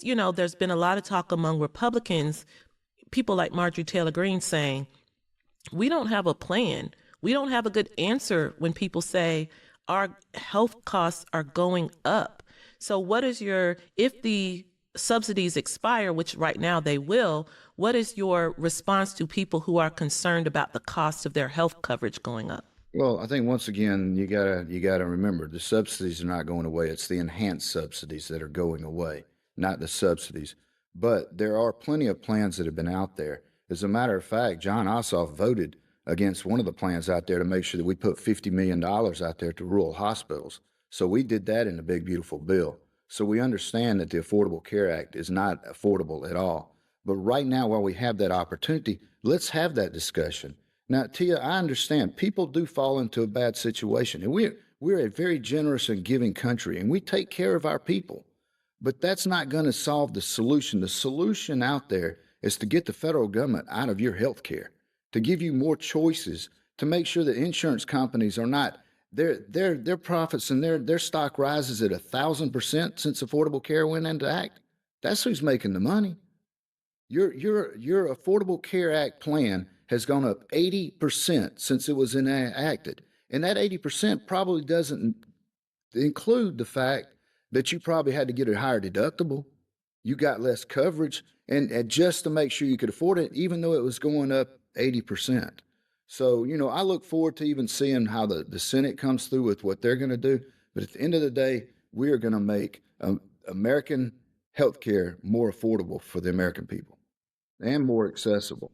There's been a lot of talk among Republicans, people like Marjorie Taylor Greene saying, we don't have a plan. We don't have a good answer when people say our health costs are going up. So if the subsidies expire, which right now they will, what is your response to people who are concerned about the cost of their health coverage going up? Well, I think once again, you gotta remember the subsidies are not going away. It's the enhanced subsidies that are going away, not the subsidies. But there are plenty of plans that have been out there. As a matter of fact, John Ossoff voted against one of the plans out there to make sure that we put $50 million out there to rural hospitals. So we did that in the big, beautiful bill. So we understand that the Affordable Care Act is not affordable at all. But right now, while we have that opportunity, let's have that discussion. Now, Tia, I understand people do fall into a bad situation, and we're a very generous and giving country, and we take care of our people. But that's not going to solve the solution. The solution out there is to get the federal government out of your health care, to give you more choices, to make sure that insurance companies are not their profits and their stock rises at 1,000% since Affordable Care went into act. That's who's making the money. Your Affordable Care Act plan has gone up 80% since it was enacted. And that 80% probably doesn't include the fact that you probably had to get a higher deductible. You got less coverage, and just to make sure you could afford it, even though it was going up 80%. So, I look forward to even seeing how the Senate comes through with what they're going to do. But at the end of the day, we are going to make American health care more affordable for the American people and more accessible.